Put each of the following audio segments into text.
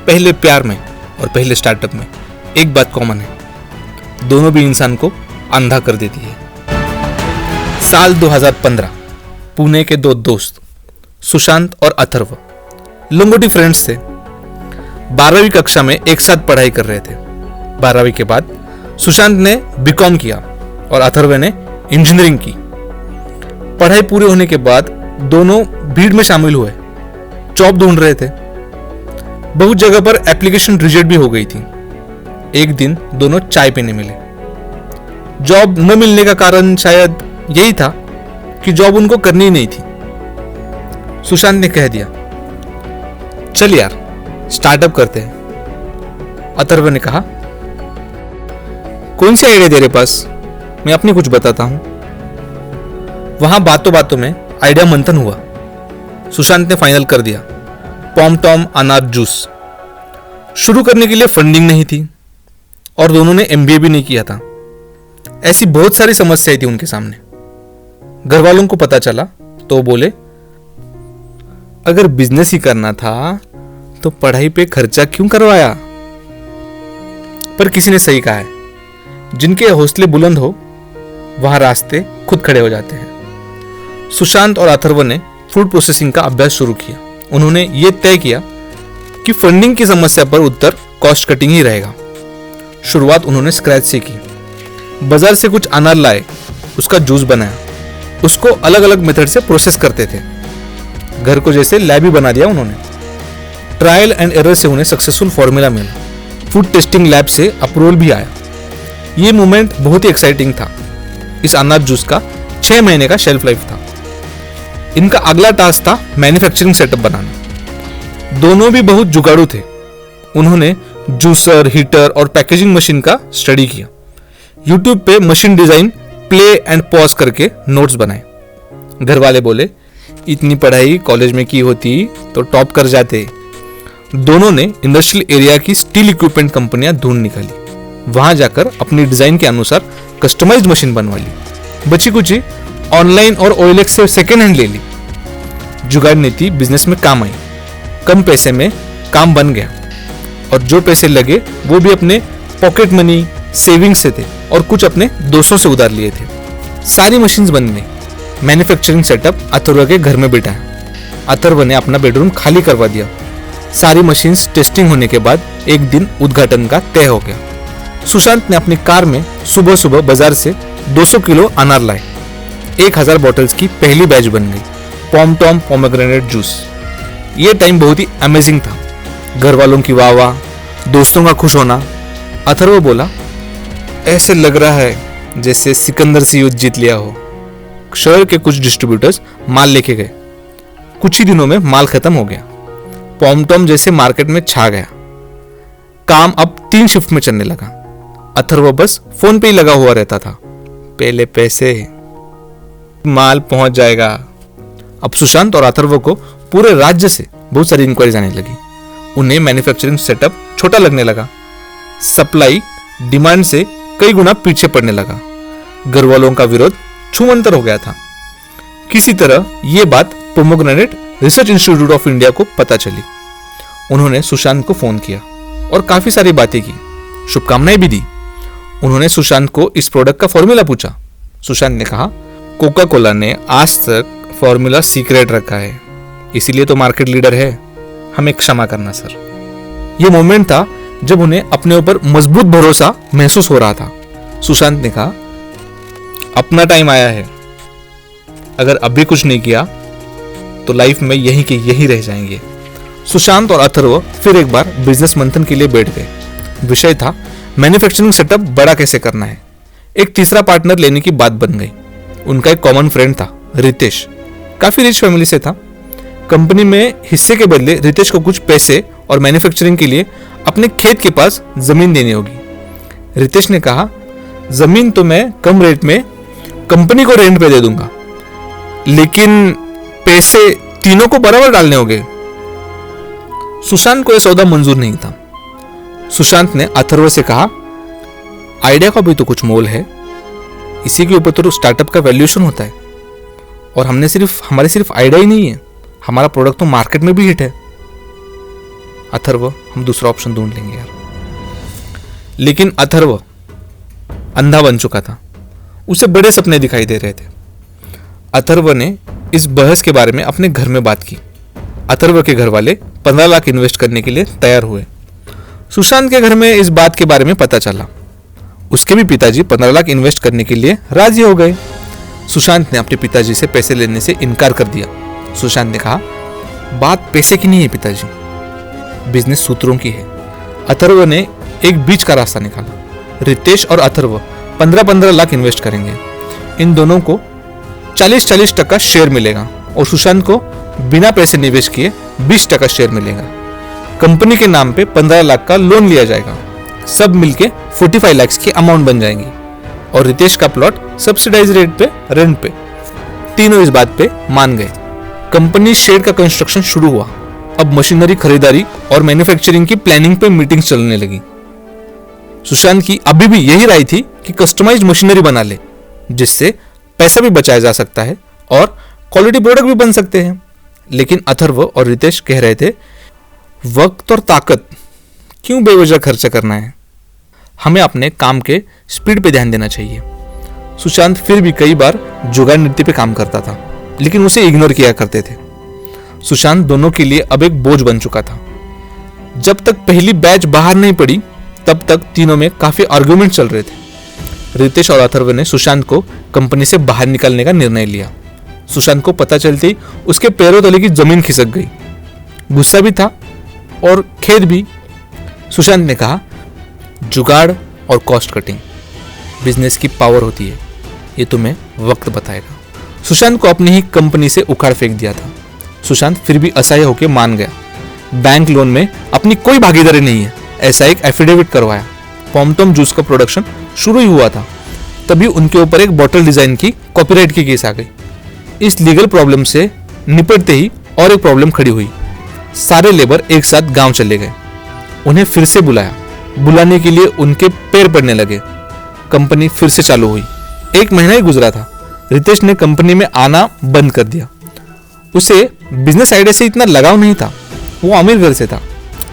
पहले प्यार में और पहले स्टार्टअप में एक बात कॉमन है, दोनों भी इंसान को अंधा कर देती है। साल 2015, पुणे के दो दोस्त सुशांत और अथर्व लंगोटी फ्रेंड्स थे। 12वीं कक्षा में एक साथ पढ़ाई कर रहे थे। 12वीं के बाद सुशांत ने बीकॉम किया और अथर्व ने इंजीनियरिंग की। पढ़ाई पूरी होने के बाद दोनों भीड़ में शामिल हुए, जॉब ढूंढ रहे थे। बहुत जगह पर एप्लीकेशन रिजेक्ट भी हो गई थी। एक दिन दोनों चाय पीने मिले। जॉब न मिलने का कारण शायद यही था कि जॉब उनको करनी ही नहीं थी। सुशांत ने कह दिया, चल यार स्टार्टअप करते हैं। अथर्व ने कहा, कौन सी आइडिया तेरे पास, मैं अपनी कुछ बताता हूं। वहां बातों बातों में आइडिया मंथन हुआ। सुशांत ने फाइनल कर दिया, पॉम टॉम अनार जूस। शुरू करने के लिए फंडिंग नहीं थी और दोनों ने एमबीए भी नहीं किया था। ऐसी बहुत सारी समस्याएं थी उनके सामने। घर वालों को पता चला तो बोले, अगर बिजनेस ही करना था तो पढ़ाई पे खर्चा क्यों करवाया। पर किसी ने सही कहा है, जिनके हौसले बुलंद हो वहां रास्ते खुद खड़े हो जाते हैं। सुशांत और अथर्व ने फूड प्रोसेसिंग का अभ्यास शुरू किया। उन्होंने ये तय किया कि फंडिंग की समस्या पर उत्तर कॉस्ट कटिंग ही रहेगा। शुरुआत उन्होंने स्क्रैच से की। बाजार से कुछ अनार लाए, उसका जूस बनाया, उसको अलग अलग मेथड से प्रोसेस करते थे। घर को जैसे लैब ही बना दिया उन्होंने। ट्रायल एंड एरर से उन्हें सक्सेसफुल फॉर्मूला मिला। फूड टेस्टिंग लैब से अप्रूवल भी आया। ये मोमेंट बहुत ही एक्साइटिंग था। इस अनार जूस का 6 महीने का शेल्फ लाइफ था। इनका अगला टास्क था मैन्युफैक्चरिंग सेटअप बनाना। दोनों भी बहुत जुगाड़ू थे। उन्होंने जूसर, हीटर और पैकेजिंग मशीन का स्टडी किया। यूट्यूब पे machine design play and pause करके नोट्स बनाए। घर वाले बोले, इतनी पढ़ाई कॉलेज में की होती तो टॉप कर जाते। दोनों ने इंडस्ट्रियल एरिया की स्टील इक्विपमेंट कंपनियां ढूंढ निकाली। वहां जाकर अपनी डिजाइन के अनुसार कस्टमाइज्ड मशीन बनवा ली। बची कुची ऑनलाइन और OLX से सेकेंड हैंड ले ली। जुगाड़ नीति बिजनेस में काम आई। कम पैसे में काम बन गया और जो पैसे लगे वो भी अपने पॉकेट मनी, सेविंग से थे और कुछ अपने दोस्तों से उधार लिए थे। सारी मशीन्स बन गई। मैन्युफैक्चरिंग सेटअप अथर्व के घर में बिठाया। अथर्व ने अपना बेडरूम खाली करवा दिया। सारी मशीन्स टेस्टिंग होने के बाद एक दिन उद्घाटन का तय हो गया। सुशांत ने अपनी कार में सुबह सुबह बाजार से 200 किलो अनार लाए। 1000 बॉटल्स की पहली बैच बन गई, पॉम टॉम पोमेग्रेनेट जूस। ये टाइम बहुत ही अमेजिंग था। घर वालों की वाह, दोस्तों का खुश होना। अथर्व बोला, ऐसे लग रहा है जैसे सिकंदर से युद्ध जीत लिया हो। शहर के कुछ डिस्ट्रीब्यूटर्स माल लेके गए। कुछ ही दिनों में माल खत्म हो गया। पॉम टॉम जैसे मार्केट में छा गया। काम अब 3 शिफ्ट में चलने लगा। अथर्व बस फोन पे ही लगा हुआ रहता था। पहले पैसे, माल पहुंच जाएगा। अब सुशांत और अथर्व को पूरे राज्य से बहुत सारी इंक्वायरीज आने लगी। उन्हें मैन्युफैक्चरिंग सेटअप छोटा लगने लगा। सप्लाई डिमांड से कई गुना पीछे पड़ने लगा। घर वालों का विरोध छूमंतर हो गया था। किसी तरह यह बात pomegranate research institute of India को पता चली। उन्होंने सुशांत को फोन किया और काफी सारी बातें की, शुभकामनाएं भी दी। उन्होंने सुशांत को इस प्रोडक्ट का फॉर्मूला पूछा। सुशांत ने कहा, कोका कोला ने आज तक फॉर्मूला सीक्रेट रखा है, इसीलिए तो मार्केट लीडर है। हमें क्षमा करना सर। यह मोमेंट था जब उन्हें अपने ऊपर मजबूत भरोसा महसूस हो रहा था। सुशांत ने कहा, अपना टाइम आया है। अगर अभी कुछ नहीं किया तो लाइफ में यही के यही रह जाएंगे। सुशांत और अथर्व फिर एक बार बिजनेस मंथन के लिए बैठ गए। विषय था मैन्युफैक्चरिंग सेटअप बड़ा कैसे करना है। एक तीसरा पार्टनर लेने की बात बन गई। उनका एक कॉमन फ्रेंड था, रितेश। काफी रिच फैमिली से था। कंपनी में हिस्से के बदले रितेश को कुछ पैसे और मैन्युफैक्चरिंग के लिए अपने खेत के पास जमीन देनी होगी। रितेश ने कहा, जमीन तो मैं कम रेट में कंपनी को रेंट पे दे दूंगा, लेकिन पैसे तीनों को बराबर डालने होंगे। सुशांत को यह सौदा मंजूर नहीं था। सुशांत ने अथर्व से कहा, आइडिया का भी तो कुछ मोल है, इसी के ऊपर तो स्टार्टअप का वैल्यूएशन होता है। और हमारे सिर्फ आइडिया ही नहीं है, हमारा प्रोडक्ट तो मार्केट में भी हिट है। अथर्व हम दूसरा ऑप्शन ढूंढ लेंगे यार। लेकिन अथर्व अंधा बन चुका था, उसे बड़े सपने दिखाई दे रहे थे। अथर्व ने इस बहस के बारे में अपने घर में बात की। अथर्व के घर वाले 15 लाख इन्वेस्ट करने के लिए तैयार हुए। सुशांत के घर में इस बात के बारे में पता चला। उसके भी पिताजी 15 लाख इन्वेस्ट करने के लिए राजी हो गए। सुशांत ने अपने पिताजी से पैसे लेने से इनकार कर दिया। सुशांत ने कहा, बात पैसे की नहीं है पिताजी, बिजनेस सूत्रों की है। अथर्व ने एक बीच का रास्ता निकाला। रितेश और अथर्व 15-15 लाख इन्वेस्ट करेंगे। इन दोनों को 40-40% शेयर मिलेगा और सुशांत को बिना पैसे निवेश किए 20% शेयर मिलेगा। कंपनी के नाम पे 15 लाख का लोन लिया जाएगा। सब मिलके 45 लाख की अमाउंट बन जाएंगी और रितेश का प्लॉट सब्सिडाइज रेट पे रेंट पे। तीनों इस बात पे मान गए। कंपनी शेड का कंस्ट्रक्शन शुरू हुआ। अब मशीनरी खरीदारी और मैन्युफैक्चरिंग की प्लानिंग पे मीटिंग्स चलने लगी। सुशांत की अभी भी यही राय थी कि कस्टमाइज्ड मशीनरी बना ले, जिससे पैसा भी बचाया जा सकता है और क्वालिटी प्रोडक्ट भी बन सकते हैं। लेकिन अथर्व और रितेश कह रहे थे, वक्त और ताकत क्यों बेवजह खर्च करना है, हमें अपने काम के स्पीड पे ध्यान देना चाहिए। सुशांत फिर भी कई बार जुगाड़ नीति पे काम करता था, लेकिन उसे इग्नोर किया करते थे। सुशांत दोनों के लिए अब एक बोझ बन चुका था। जब तक पहली बैच बाहर नहीं पड़ी तब तक तीनों में काफी आर्गुमेंट चल रहे थे। रितेश और अथर्व ने सुशांत को कंपनी से बाहर निकालने का निर्णय लिया। सुशांत को पता चलते ही उसके पैरों तले की जमीन खिसक गई। गुस्सा भी था और खेद भी। सुशांत ने कहा, जुगाड़ और कॉस्ट कटिंग बिजनेस की पावर होती है, ये तुम्हें वक्त बताएगा। सुशांत को अपनी ही कंपनी से उखाड़ फेंक दिया था। सुशांत फिर भी असहाय होकर मान गया। बैंक लोन में अपनी कोई भागीदारी नहीं है, ऐसा एक एफिडेविट करवाया। पॉमटॉम जूस का प्रोडक्शन शुरू ही हुआ था, तभी उनके ऊपर एक बॉटल डिजाइन की कॉपीराइट की केस आ गई। इस लीगल प्रॉब्लम से निपटते ही और एक प्रॉब्लम खड़ी हुई। सारे लेबर एक साथ गांव चले गए। उन्हें फिर से बुलाया। बुलाने के लिए उनके पैर पड़ने लगे। कंपनी फिर से चालू हुई। 1 महीना ही गुजरा था। रितेश ने कंपनी में आना बंद कर दिया। उसे बिजनेस आइडिया से इतना लगाव नहीं था। वो अमीर घर से था,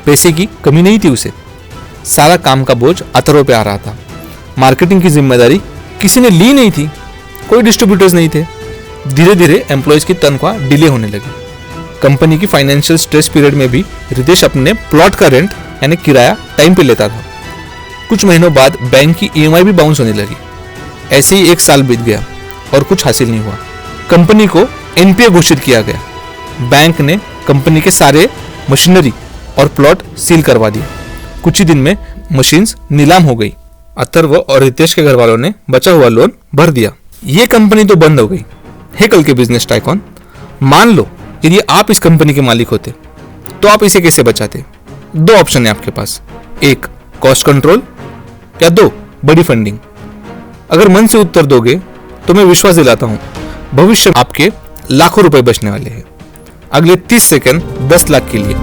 पैसे की कमी नहीं थी उसे। सारा काम का बोझ अथर्व पे आ रहा था। मार्केटिंग की जिम्मेदारी किसी ने ली नहीं थी, कोई डिस्ट्रीब्यूटर्स नहीं थे। धीरे धीरे एम्प्लॉयज की तनख्वाह डिले होने लगी। कंपनी की फाइनेंशियल स्ट्रेस पीरियड में भी रितेश अपने प्लॉट का रेंट यानी किराया टाइम पे लेता था। कुछ महीनों बाद बैंक की EMI भी बाउंस होने लगी। ऐसे ही 1 साल बीत गया और कुछ हासिल नहीं हुआ। कंपनी को NPA घोषित किया गया। बैंक ने कंपनी के सारे मशीनरी और प्लॉट सील करवा दिए। कुछ ही दिन में मशीन्स नीलाम हो गई। अथर्व और रितेश के घर वालों ने बचा हुआ लोन भर दिया। ये कंपनी तो बंद हो गई। हे कल के बिजनेस टाइकॉन, मान लो यदि आप इस कंपनी के मालिक होते तो आप इसे कैसे बचाते? 2 ऑप्शन है आपके पास, 1 कॉस्ट कंट्रोल या 2 बड़ी फंडिंग। अगर मन से उत्तर दोगे तो मैं विश्वास दिलाता हूं भविष्य में आपके लाखों रुपए बचने वाले हैं। अगले 30 सेकंड 10 लाख के लिए।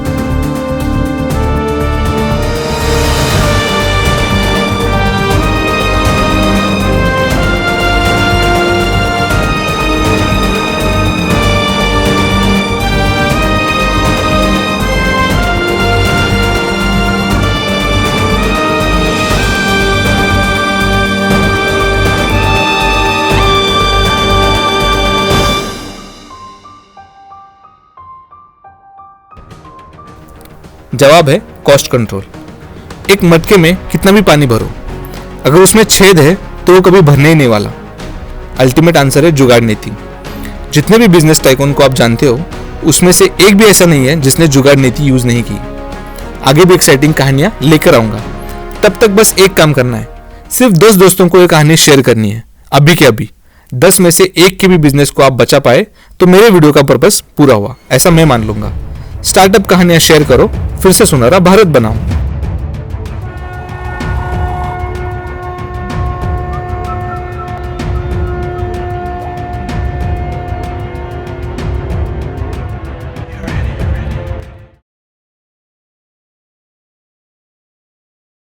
जवाब है कॉस्ट कंट्रोल। एक मटके में कितना भी पानी भरो, अगर उसमें छेद है तो वो कभी भरने ही नहीं वाला। अल्टीमेट आंसर है जुगाड़ नीति। जितने भी बिजनेस टाइकून को आप जानते हो उसमें से एक भी ऐसा नहीं है जिसने जुगाड़ नीति यूज नहीं की। आगे भी एक्साइटिंग कहानियां लेकर आऊंगा। तब तक बस एक काम करना है, सिर्फ 10 दोस्तों को ये कहानी शेयर करनी है अभी के अभी। 10 में से एक के भी बिजनेस को आप बचा पाए तो मेरे वीडियो का पर्पस पूरा हुआ, ऐसा मैं मान लूंगा। स्टार्टअप कहानियां शेयर करो, फिर से सुनहरा भारत बनाओ।